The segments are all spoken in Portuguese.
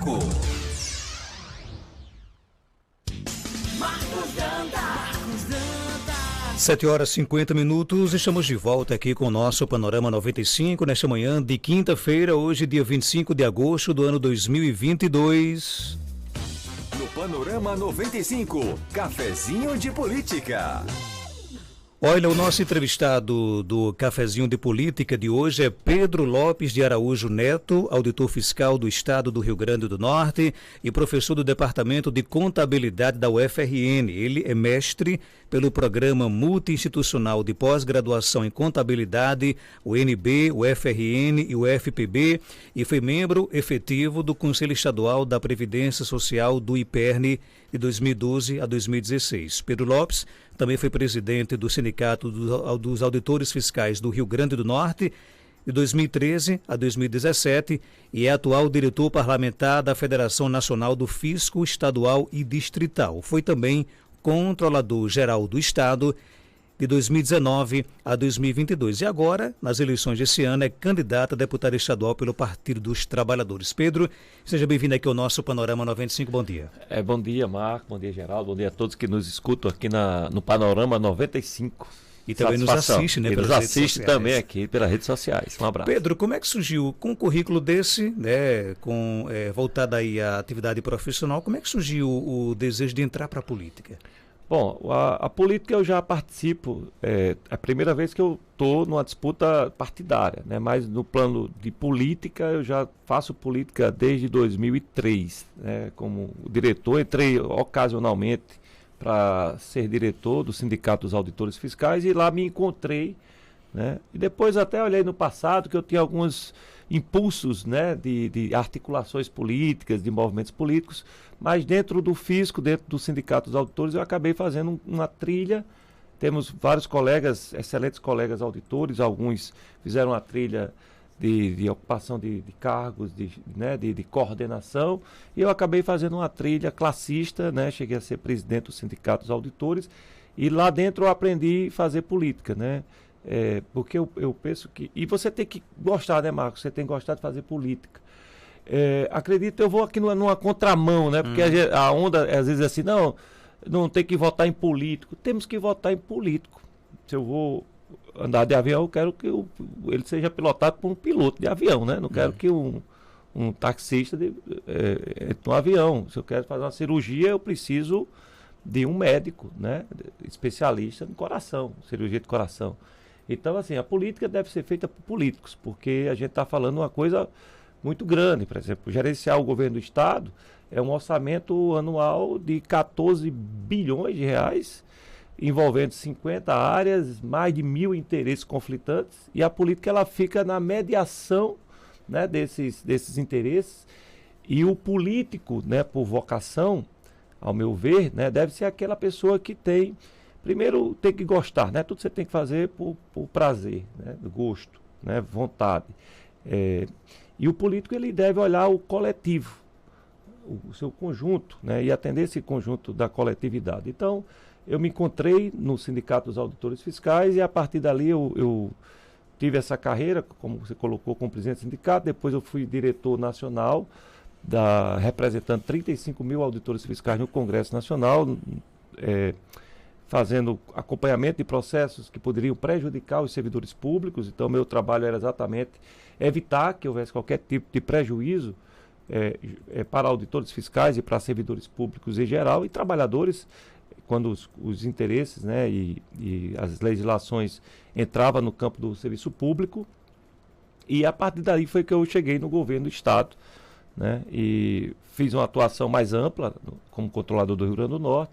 Marcos Danta. 7h50, estamos de volta aqui com o nosso Panorama 95, nesta manhã de quinta-feira, hoje dia 25 de agosto do ano 2022. No Panorama 95, Cafezinho de Política. Olha, o nosso entrevistado do Cafezinho de Política de hoje é Pedro Lopes de Araújo Neto, auditor fiscal do Estado do Rio Grande do Norte e professor do Departamento de Contabilidade da UFRN. Ele é mestre pelo Programa Multi-Institucional de Pós-Graduação em Contabilidade, o UNB, o UFRN e o UFPB, e foi membro efetivo do Conselho Estadual da Previdência Social do IPERN de 2012 a 2016. Pedro Lopes também foi presidente do Sindicato dos Auditores Fiscais do Rio Grande do Norte de 2013 a 2017 e é atual diretor parlamentar da Federação Nacional do Fisco Estadual e Distrital. Foi também controlador-geral do Estado de 2019 a 2022 e agora, nas eleições desse ano, é candidato a deputado estadual pelo Partido dos Trabalhadores. Pedro, seja bem-vindo aqui ao nosso Panorama 95, bom dia. Bom dia, Marco, bom dia, Geraldo, bom dia a todos que nos escutam aqui no Panorama 95. E também nos assiste, né? Nos assiste também aqui pelas redes sociais. Um abraço. Pedro, como é que surgiu, com um currículo desse, né, voltado aí à atividade profissional, como é que surgiu o desejo de entrar para a política? Bom, a política eu já participo, é a primeira vez que eu estou numa disputa partidária, né? Mas no plano de política eu já faço política desde 2003, né? Como diretor, entrei ocasionalmente para ser diretor do Sindicato dos Auditores Fiscais e lá me encontrei, né? E depois até olhei no passado que eu tinha alguns impulsos, né, de articulações políticas, de movimentos políticos, mas dentro do fisco, dentro do Sindicato dos Auditores, eu acabei fazendo uma trilha. Temos vários colegas, excelentes colegas auditores, alguns fizeram uma trilha de ocupação de cargos, de coordenação, e eu acabei fazendo uma trilha classista, né, cheguei a ser presidente do Sindicato dos Auditores, e lá dentro eu aprendi a fazer política, né? Porque eu penso que... E você tem que gostar, né, Marcos? Você tem que gostar de fazer política. Acredito, eu vou aqui numa contramão, né? Porque a onda, às vezes, é assim, não tem que votar em político. Temos que votar em político. Se eu vou andar de avião, eu quero que ele seja pilotado por um piloto de avião, né? Não quero que um taxista entre no avião. Se eu quero fazer uma cirurgia, eu preciso de um médico, né? Especialista no coração, cirurgia de coração. Então, assim, a política deve ser feita por políticos, porque a gente está falando uma coisa muito grande. Por exemplo, gerenciar o governo do Estado é um orçamento anual de 14 bilhões de reais, envolvendo 50 áreas, mais de 1.000 interesses conflitantes, e a política ela fica na mediação, né, desses interesses, e o político, né, por vocação, ao meu ver, né, deve ser aquela pessoa que tem... Primeiro, tem que gostar, né? Tudo você tem que fazer por prazer, né? Gosto, né? Vontade. E o político, ele deve olhar o coletivo, o seu conjunto, né? E atender esse conjunto da coletividade. Então, eu me encontrei no Sindicato dos Auditores Fiscais e a partir dali eu tive essa carreira, como você colocou, como presidente do sindicato. Depois eu fui diretor nacional, representando 35 mil auditores fiscais no Congresso Nacional, fazendo acompanhamento de processos que poderiam prejudicar os servidores públicos. Então, meu trabalho era exatamente evitar que houvesse qualquer tipo de prejuízo para auditores fiscais e para servidores públicos em geral e trabalhadores, quando os interesses, né, e as legislações entravam no campo do serviço público. E a partir daí foi que eu cheguei no governo do Estado, né, e fiz uma atuação mais ampla como controlador do Rio Grande do Norte.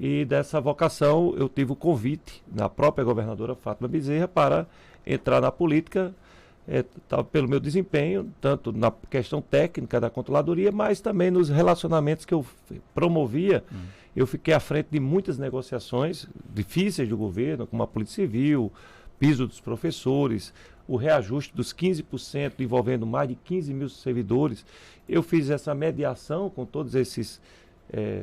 E dessa vocação eu tive o convite da própria governadora Fátima Bezerra para entrar na política, pelo meu desempenho, tanto na questão técnica da controladoria, mas também nos relacionamentos que eu promovia. Eu fiquei à frente de muitas negociações difíceis do governo, como a Polícia Civil, piso dos professores, o reajuste dos 15% envolvendo mais de 15 mil servidores. Eu fiz essa mediação com todos esses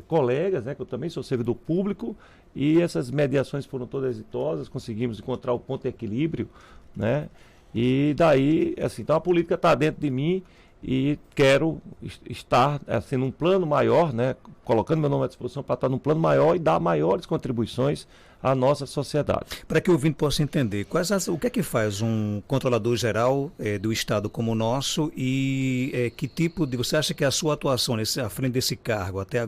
colegas, né, que eu também sou servidor público, e essas mediações foram todas exitosas, conseguimos encontrar o ponto de equilíbrio, né, e daí, assim, então a política está dentro de mim e quero estar assim, num plano maior, né, colocando meu nome à disposição para estar num plano maior e dar maiores contribuições à nossa sociedade. Para que o ouvinte possa entender, o que é que faz um controlador geral do Estado como o nosso e que tipo de... Você acha que a sua atuação à frente desse cargo até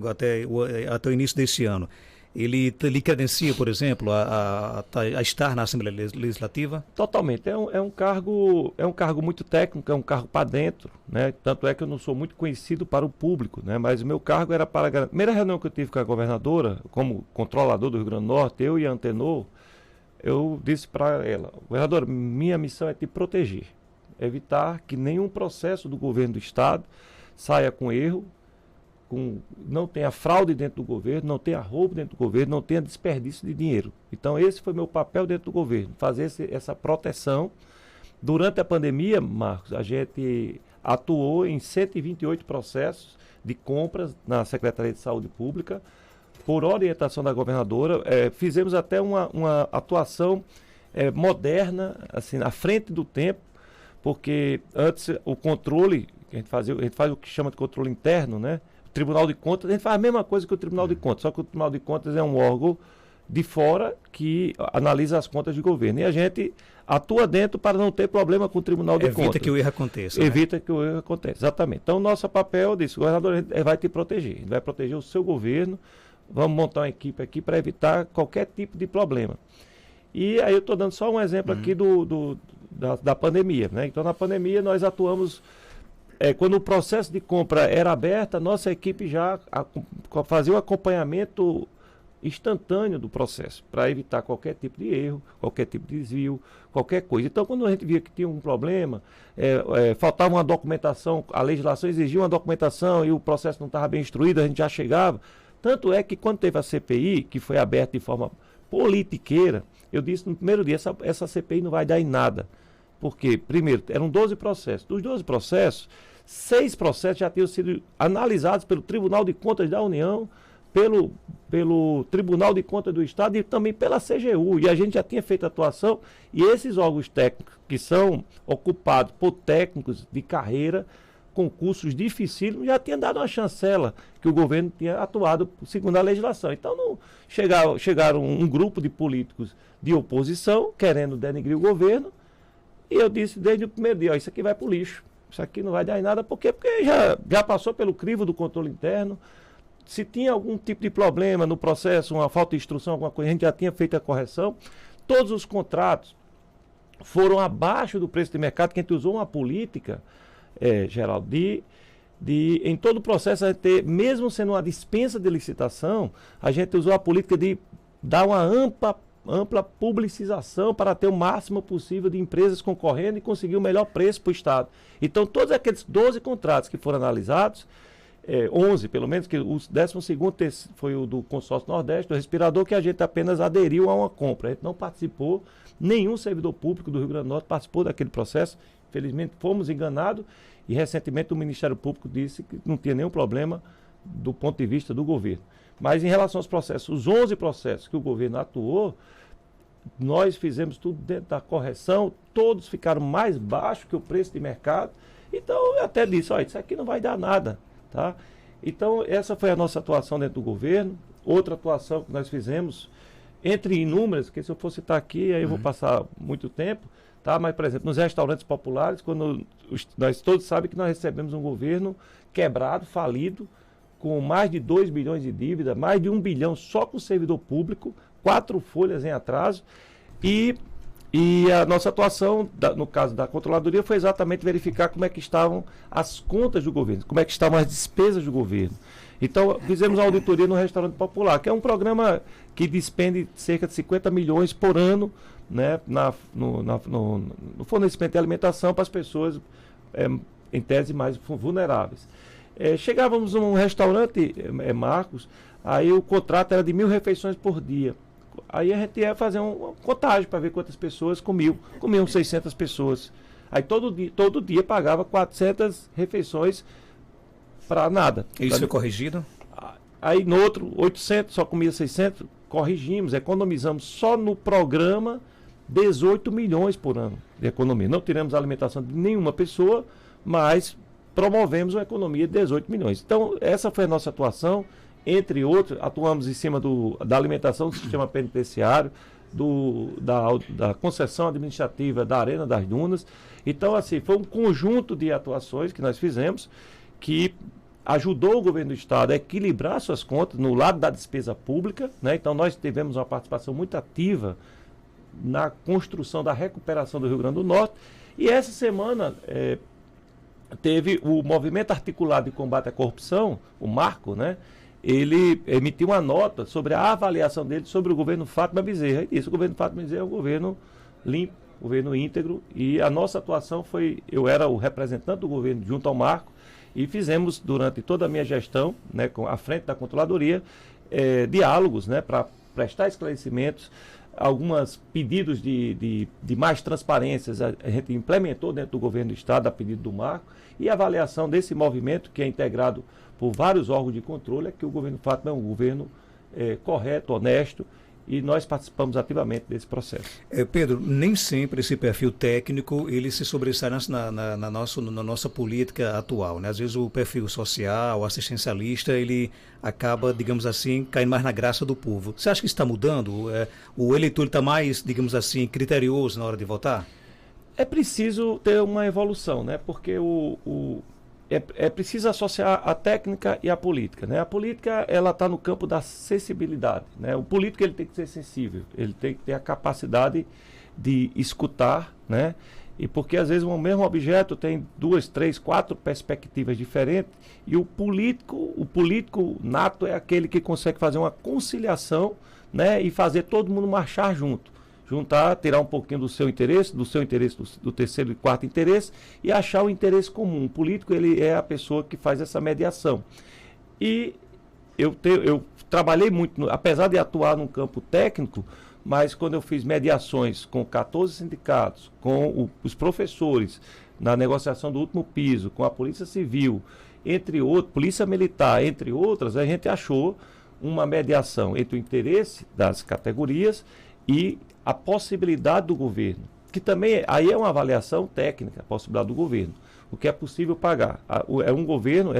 o início desse ano, ele lhe credencia, por exemplo, a estar na Assembleia Legislativa? Totalmente. É um cargo muito técnico, é um cargo para dentro, né? Tanto é que eu não sou muito conhecido para o público, né? Mas o meu cargo era para... A primeira reunião que eu tive com a governadora, como controlador do Rio Grande do Norte, eu e a Antenor, eu disse para ela: governadora, minha missão é te proteger, evitar que nenhum processo do governo do Estado saia com erro, não tenha fraude dentro do governo, não tenha roubo dentro do governo, não tenha desperdício de dinheiro. Então esse foi meu papel dentro do governo, fazer essa proteção. Durante a pandemia, Marcos, a gente atuou em 128 processos de compras na Secretaria de Saúde Pública, por orientação da governadora. Fizemos até uma atuação moderna, assim, à frente do tempo, porque antes o controle, a gente faz o que chama de controle interno, né? Tribunal de Contas, a gente faz a mesma coisa que o Tribunal de Contas, só que o Tribunal de Contas é um órgão de fora que analisa as contas de governo. E a gente atua dentro para não ter problema com o Tribunal de Contas. Evita que o erro aconteça. Evita que o erro aconteça, exatamente. Então, nosso papel disse: o governador vai te proteger, ele vai proteger o seu governo, vamos montar uma equipe aqui para evitar qualquer tipo de problema. E aí eu estou dando só um exemplo aqui da pandemia, né? Então, na pandemia, nós atuamos... quando o processo de compra era aberto, a nossa equipe já fazia o acompanhamento instantâneo do processo, para evitar qualquer tipo de erro, qualquer tipo de desvio, qualquer coisa. Então, quando a gente via que tinha um problema, faltava uma documentação, a legislação exigia uma documentação e o processo não estava bem instruído, a gente já chegava. Tanto é que quando teve a CPI, que foi aberta de forma politiqueira, eu disse no primeiro dia: essa CPI não vai dar em nada. Porque, primeiro, eram 12 processos. Dos 12 processos, 6 processos já tinham sido analisados pelo Tribunal de Contas da União, pelo Tribunal de Contas do Estado e também pela CGU. E a gente já tinha feito atuação, e esses órgãos técnicos, que são ocupados por técnicos de carreira, concursos dificílimos, já tinha dado uma chancela que o governo tinha atuado segundo a legislação. Então, não chegaram um grupo de políticos de oposição querendo denegrir o governo. E eu disse desde o primeiro dia: isso aqui vai para o lixo, isso aqui não vai dar em nada. Por quê? Porque já passou pelo crivo do controle interno. Se tinha algum tipo de problema no processo, uma falta de instrução, alguma coisa, a gente já tinha feito a correção. Todos os contratos foram abaixo do preço de mercado, que a gente usou uma política, Geraldo, em todo o processo, a gente ter, mesmo sendo uma dispensa de licitação, a gente usou a política de dar uma ampla publicização para ter o máximo possível de empresas concorrendo e conseguir o melhor preço para o Estado. Então, todos aqueles 12 contratos que foram analisados, 11 pelo menos, que o 12º foi o do Consórcio Nordeste, do respirador, que a gente apenas aderiu a uma compra. A gente não participou, nenhum servidor público do Rio Grande do Norte participou daquele processo. Infelizmente, fomos enganados e recentemente o Ministério Público disse que não tinha nenhum problema do ponto de vista do governo. Mas em relação aos processos, os 11 processos que o governo atuou, nós fizemos tudo dentro da correção, todos ficaram mais baixos que o preço de mercado. Então eu até disse: isso aqui não vai dar nada, tá? Então essa foi a nossa atuação dentro do governo. Outra atuação que nós fizemos, entre inúmeras, que se eu for citar aqui, aí eu vou passar muito tempo, tá? Mas, por exemplo, nos restaurantes populares, quando nós todos sabem que nós recebemos um governo quebrado, falido, com mais de 2 bilhões de dívida, mais de 1 bilhão só com o servidor público, 4 folhas em atraso, e a nossa atuação, no caso da controladoria, foi exatamente verificar como é que estavam as contas do governo, como é que estavam as despesas do governo. Então, fizemos a auditoria no Restaurante Popular, que é um programa que despende cerca de 50 milhões por ano, né, no fornecimento de alimentação para as pessoas, em tese, mais vulneráveis. Chegávamos num restaurante, Marcos, aí o contrato era de 1.000 refeições por dia. Aí a gente ia fazer uma contagem para ver quantas pessoas comiam 600 pessoas. Aí todo dia pagava 400 refeições para nada. Isso foi corrigido? Aí no outro, 800, só comia 600, corrigimos, economizamos só no programa 18 milhões por ano de economia. Não tiramos a alimentação de nenhuma pessoa, mas promovemos uma economia de 18 milhões. Então, essa foi a nossa atuação. Entre outros, atuamos em cima da alimentação do sistema penitenciário, da concessão administrativa da Arena das Dunas. Então, assim, foi um conjunto de atuações que nós fizemos que ajudou o governo do Estado a equilibrar suas contas no lado da despesa pública, né? Então, nós tivemos uma participação muito ativa na construção da recuperação do Rio Grande do Norte. E essa semana teve o Movimento Articulado de Combate à Corrupção, o Marco, né? Ele emitiu uma nota sobre a avaliação dele sobre o governo Fátima Bezerra. E disse: o governo Fátima Bezerra é um governo limpo, governo íntegro, e a nossa atuação foi, eu era o representante do governo junto ao Marco, e fizemos durante toda a minha gestão, né, à frente da controladoria, diálogos, né, para prestar esclarecimentos, alguns pedidos de mais transparências a gente implementou dentro do governo do Estado a pedido do Marco, e a avaliação desse movimento, que é integrado por vários órgãos de controle, é que o governo Fátima é um governo correto, honesto, e nós participamos ativamente desse processo. Pedro, nem sempre esse perfil técnico ele se sobressai na nossa política atual, né? Às vezes o perfil social, assistencialista, ele acaba, digamos assim, caindo mais na graça do povo. Você acha que isso está mudando? O eleitor está mais, digamos assim, criterioso na hora de votar? É preciso ter uma evolução, né? Porque é preciso associar a técnica e a política, né? A política, ela está no campo da sensibilidade, né? O político, ele tem que ser sensível, ele tem que ter a capacidade de escutar, né? E porque às vezes o mesmo objeto tem 2, 3, 4 perspectivas diferentes, e o político nato é aquele que consegue fazer uma conciliação, né? E fazer todo mundo marchar junto. Juntar, tirar um pouquinho do seu interesse, do terceiro e quarto interesse, e achar o interesse comum. O político, ele é a pessoa que faz essa mediação. E eu trabalhei muito, apesar de atuar num campo técnico, mas quando eu fiz mediações com 14 sindicatos, com os professores, na negociação do último piso, com a Polícia Civil, entre outros, Polícia Militar, entre outras, a gente achou uma mediação entre o interesse das categorias e a possibilidade do governo, que também aí é uma avaliação técnica, a possibilidade do governo, o que é possível pagar. Era um governo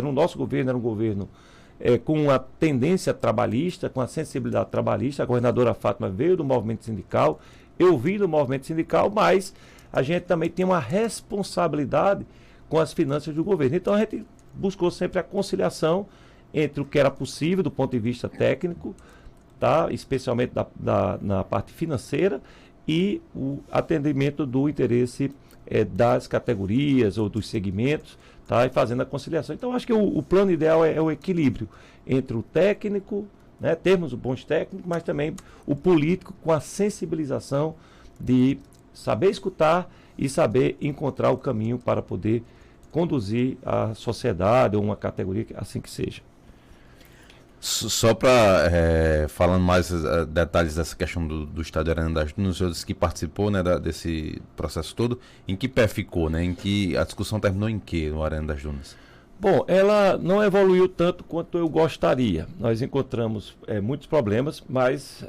com uma tendência trabalhista, com a sensibilidade trabalhista. A governadora Fátima veio do movimento sindical, eu vim do movimento sindical, mas a gente também tem uma responsabilidade com as finanças do governo. Então a gente buscou sempre a conciliação entre o que era possível do ponto de vista técnico, tá? Especialmente na parte financeira, e o atendimento do interesse das categorias ou dos segmentos, tá? E fazendo a conciliação. Então, acho que o plano ideal é o equilíbrio entre o técnico, né? Termos bons técnicos, mas também o político com a sensibilização de saber escutar e saber encontrar o caminho para poder conduzir a sociedade ou uma categoria, assim que seja. Só para falando mais detalhes dessa questão do Estádio Arena das Dunas, eu disse que participou, né, desse processo todo. Em que pé ficou, né? Em que a discussão terminou em que no Arena das Dunas? Bom, ela não evoluiu tanto quanto eu gostaria. Nós encontramos muitos problemas, mas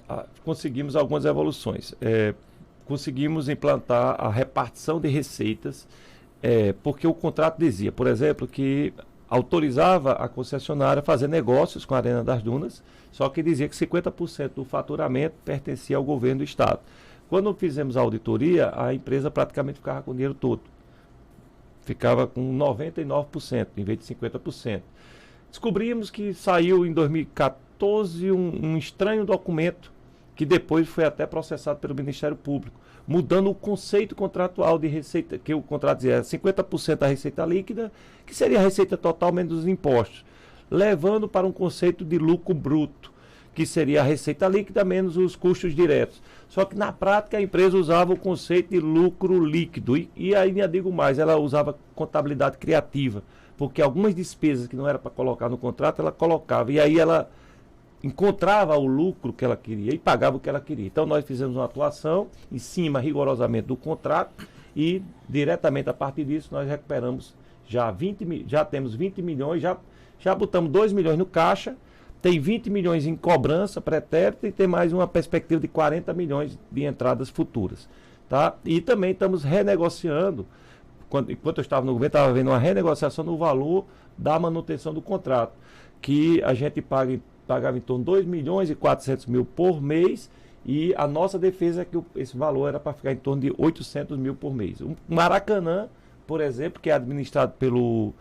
conseguimos algumas evoluções. Conseguimos implantar a repartição de receitas, porque o contrato dizia, por exemplo, que autorizava a concessionária a fazer negócios com a Arena das Dunas, só que dizia que 50% do faturamento pertencia ao governo do Estado. Quando fizemos a auditoria, a empresa praticamente ficava com o dinheiro todo. Ficava com 99%, em vez de 50%. Descobrimos que saiu em 2014 um estranho documento, que depois foi até processado pelo Ministério Público, mudando o conceito contratual de receita, que o contrato dizia 50% da receita líquida, que seria a receita total menos os impostos, levando para um conceito de lucro bruto, que seria a receita líquida menos os custos diretos. Só que na prática a empresa usava o conceito de lucro líquido, e ainda digo mais, ela usava contabilidade criativa, porque algumas despesas que não era para colocar no contrato, ela colocava, e aí ela encontrava o lucro que ela queria e pagava o que ela queria. Então nós fizemos uma atuação em cima rigorosamente do contrato, e diretamente a partir disso nós recuperamos já temos 20 milhões, já botamos 2 milhões no caixa, tem 20 milhões em cobrança pretérita e tem mais uma perspectiva de 40 milhões de entradas futuras, tá? E também estamos renegociando enquanto eu estava no governo, estava havendo uma renegociação no valor da manutenção do contrato, que a gente pagava em torno de 2.400.000 por mês, e a nossa defesa é que esse valor era para ficar em torno de 800 mil por mês. O Maracanã, por exemplo, que é administrado pelo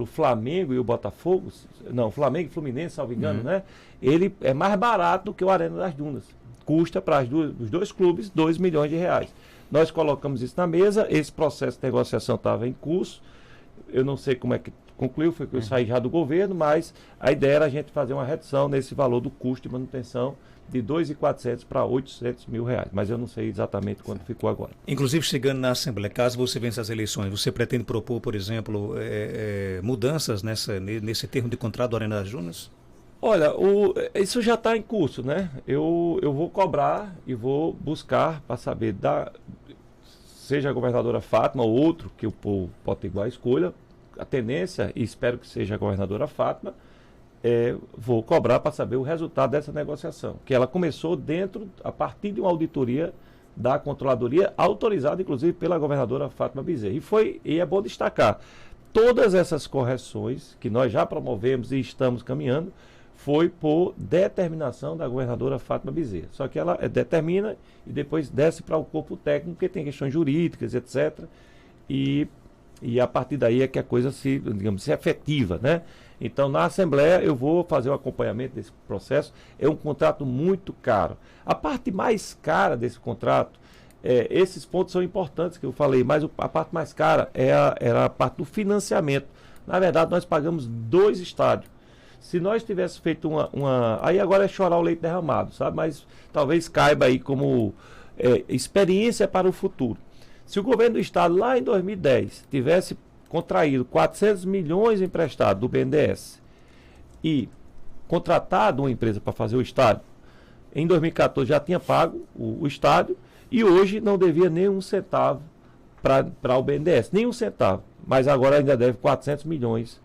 Flamengo e o Botafogo, não, Flamengo e Fluminense, salvo engano, né? Ele é mais barato do que o Arena das Dunas. Custa para os dois clubes 2 milhões de reais. Nós colocamos isso na mesa, esse processo de negociação estava em curso, eu não sei como é que concluiu, foi que eu saí já do governo, mas a ideia era a gente fazer uma redução nesse valor do custo de manutenção de 2.400 para 800 mil reais, mas eu não sei exatamente quanto ficou agora. Inclusive, chegando na Assembleia, caso você vença as eleições, você pretende propor, por exemplo, mudanças nesse termo de contrato do Arena das Dunas? Olha, isso já está em curso, né? Eu vou cobrar e vou buscar para saber, seja a governadora Fátima ou outro, que o povo pode ter igual a escolha, a tendência, e espero que seja a governadora Fátima, vou cobrar para saber o resultado dessa negociação, que ela começou a partir de uma auditoria da controladoria, autorizada inclusive pela governadora Fátima Bezerra. E é bom destacar, todas essas correções que nós já promovemos e estamos caminhando, foi por determinação da governadora Fátima Bezerra. Só que ela determina e depois desce para o corpo técnico, porque tem questões jurídicas, etc. E a partir daí é que a coisa se efetiva, né? Então, na Assembleia, eu vou fazer o acompanhamento desse processo. É um contrato muito caro. A parte mais cara desse contrato, esses pontos são importantes que eu falei, mas a parte mais cara era a parte do financiamento. Na verdade, nós pagamos 2 estádios. Se nós tivéssemos feito aí agora é chorar o leite derramado, sabe? Mas talvez caiba aí como experiência para o futuro. Se o governo do estado lá em 2010 tivesse contraído 400 milhões emprestado do BNDES e contratado uma empresa para fazer o estádio, em 2014 já tinha pago o estádio e hoje não devia nem um centavo para o BNDES, nem um centavo. Mas agora ainda deve 400 milhões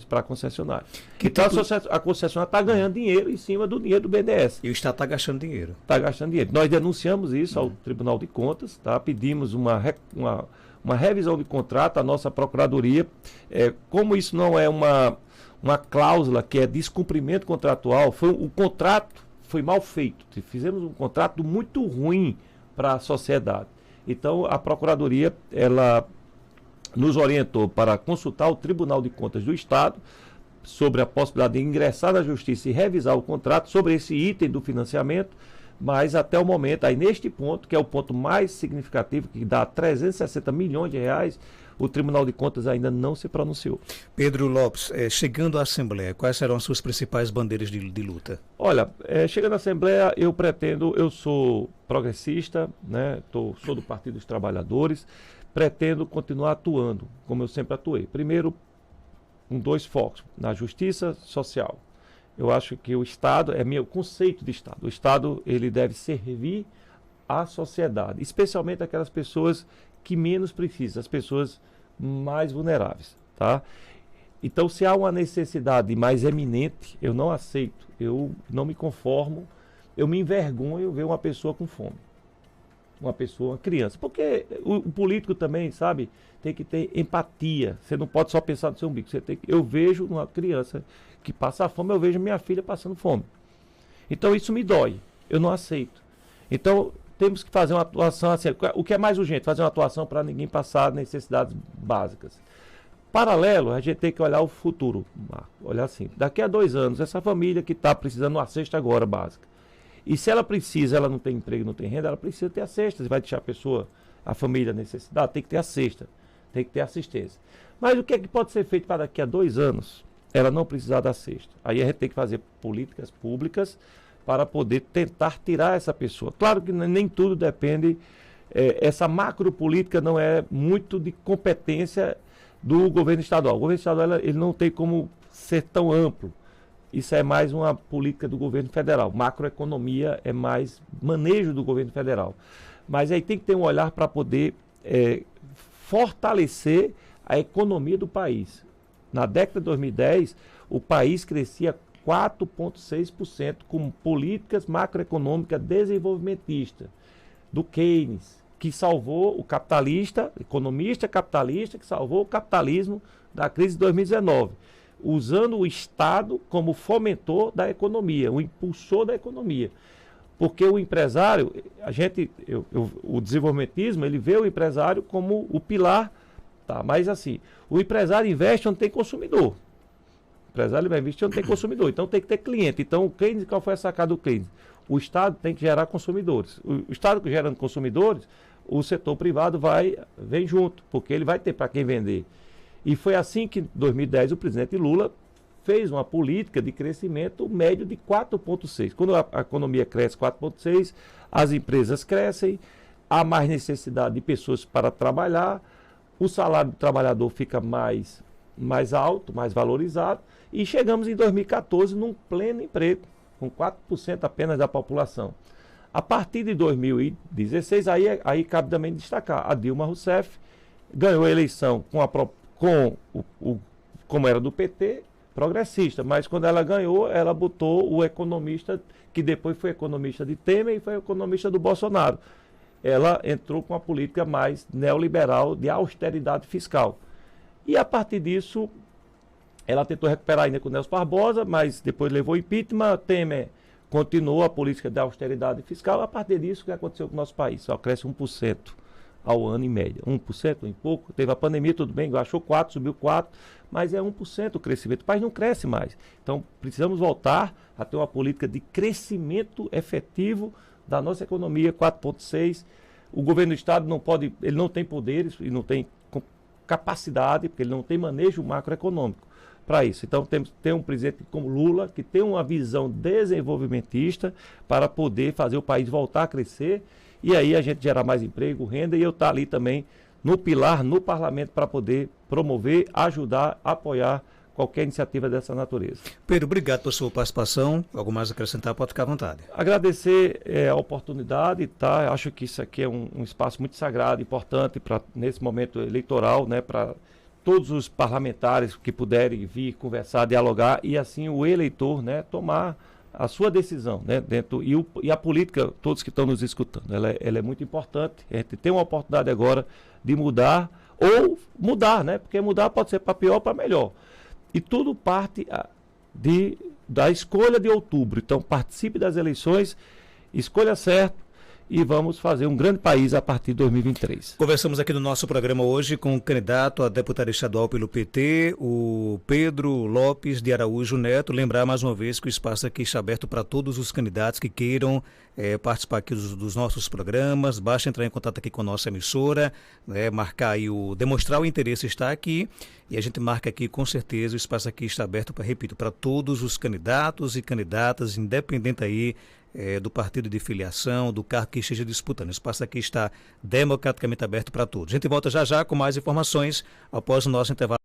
para a concessionária. Então a concessionária está ganhando dinheiro em cima do dinheiro do BNDES. E o Estado está gastando dinheiro. Está gastando dinheiro. Nós denunciamos isso ao Tribunal de Contas, tá? Pedimos uma revisão de contrato à nossa Procuradoria. Como isso não é uma cláusula que é descumprimento contratual, o contrato foi mal feito. Fizemos um contrato muito ruim para a sociedade. Então a Procuradoria, ela nos orientou para consultar o Tribunal de Contas do Estado sobre a possibilidade de ingressar na Justiça e revisar o contrato sobre esse item do financiamento, mas até o momento, aí neste ponto, que é o ponto mais significativo, que dá 360 milhões de reais, o Tribunal de Contas ainda não se pronunciou. Pedro Lopes, chegando à Assembleia, quais serão as suas principais bandeiras de luta? Olha, chegando à Assembleia, eu sou progressista, né? Sou do Partido dos Trabalhadores, pretendo continuar atuando, como eu sempre atuei. Primeiro, com 2 focos, na justiça social. Eu acho que o Estado, é meu conceito de Estado. O Estado, ele deve servir à sociedade, especialmente aquelas pessoas que menos precisam, as pessoas mais vulneráveis, tá? Então, se há uma necessidade mais eminente, eu não aceito, eu não me conformo, eu me envergonho ver uma pessoa com fome. Uma criança. Porque o político também, sabe, tem que ter empatia. Você não pode só pensar no seu umbigo. Eu vejo uma criança que passa fome, eu vejo minha filha passando fome. Então isso me dói. Eu não aceito. Então temos que fazer uma atuação assim. O que é mais urgente? Fazer uma atuação para ninguém passar necessidades básicas. Paralelo, a gente tem que olhar o futuro. Olhar assim, daqui a 2 anos, essa família que está precisando de uma cesta agora básica. E se ela não tem emprego, não tem renda, ela precisa ter a cesta. Você vai deixar a família necessitada, tem que ter a cesta, tem que ter assistência. Mas o que é que pode ser feito para daqui a 2 anos ela não precisar da cesta? Aí a gente tem que fazer políticas públicas para poder tentar tirar essa pessoa. Claro que nem tudo depende, essa macropolítica não é muito de competência do governo estadual. O governo estadual ele não tem como ser tão amplo. Isso é mais uma política do governo federal. Macroeconomia é mais manejo do governo federal. Mas aí tem que ter um olhar para poder fortalecer a economia do país. Na década de 2010, o país crescia 4,6% com políticas macroeconômicas desenvolvimentistas do Keynes que salvou o capitalista, economista capitalista, que salvou o capitalismo da crise de 2019, usando o Estado como fomentor da economia, o impulsor da economia. Porque o empresário, o desenvolvimentismo, ele vê o empresário como o pilar, tá? Mas assim, o empresário investe onde tem consumidor. O empresário vai investir onde tem consumidor, então tem que ter cliente. Então, qual foi a sacada do Keynes? O Estado tem que gerar consumidores. O Estado gerando consumidores, o setor privado vem junto, porque ele vai ter para quem vender. E foi assim que, em 2010, o presidente Lula fez uma política de crescimento médio de 4,6. Quando a economia cresce 4,6, as empresas crescem, há mais necessidade de pessoas para trabalhar, o salário do trabalhador fica mais alto, mais valorizado, e chegamos em 2014 num pleno emprego, com 4% apenas da população. A partir de 2016, aí cabe também destacar, a Dilma Rousseff ganhou a eleição como era do PT, progressista, mas quando ela ganhou, ela botou o economista, que depois foi economista de Temer e foi economista do Bolsonaro. Ela entrou com uma política mais neoliberal de austeridade fiscal. E a partir disso, ela tentou recuperar ainda com o Nelson Barbosa, mas depois levou impeachment. Temer continuou a política de austeridade fiscal. A partir disso, o que aconteceu com o nosso país? Só cresce 1% ao ano em média. 1%, em pouco. Teve a pandemia, tudo bem, baixou 4%, subiu 4%, mas é 1% o crescimento. O país não cresce mais. Então, precisamos voltar a ter uma política de crescimento efetivo da nossa economia, 4,6%. O governo do Estado ele não tem poderes e não tem capacidade, porque ele não tem manejo macroeconômico para isso. Então, temos que ter um presidente como Lula, que tem uma visão desenvolvimentista para poder fazer o país voltar a crescer e aí a gente gerar mais emprego, renda, e eu estar ali também no pilar, no parlamento, para poder promover, ajudar, apoiar qualquer iniciativa dessa natureza. Pedro, obrigado pela sua participação. Algo mais a acrescentar, pode ficar à vontade. Agradecer a oportunidade, tá? Acho que isso aqui é um espaço muito sagrado, importante nesse momento eleitoral, né? Para todos os parlamentares que puderem vir conversar, dialogar, e assim o eleitor, né, tomar a sua decisão, né, e a política, todos que estão nos escutando, ela é muito importante. A gente tem uma oportunidade agora de mudar, ou mudar, né, porque mudar pode ser para pior ou para melhor. E tudo parte da escolha de outubro. Então participe das eleições, escolha certo, e vamos fazer um grande país a partir de 2023. Conversamos aqui no nosso programa hoje com o candidato a deputado estadual pelo PT, o Pedro Lopes de Araújo Neto. Lembrar mais uma vez que o espaço aqui está aberto para todos os candidatos que queiram participar aqui dos nossos programas. Basta entrar em contato aqui com a nossa emissora, marcar aí demonstrar o interesse está aqui, e a gente marca aqui com certeza. O espaço aqui está aberto, repito, para todos os candidatos e candidatas, independente aí do partido de filiação, do cargo que esteja disputando. O espaço aqui está democraticamente aberto para todos. A gente volta já com mais informações após o nosso intervalo.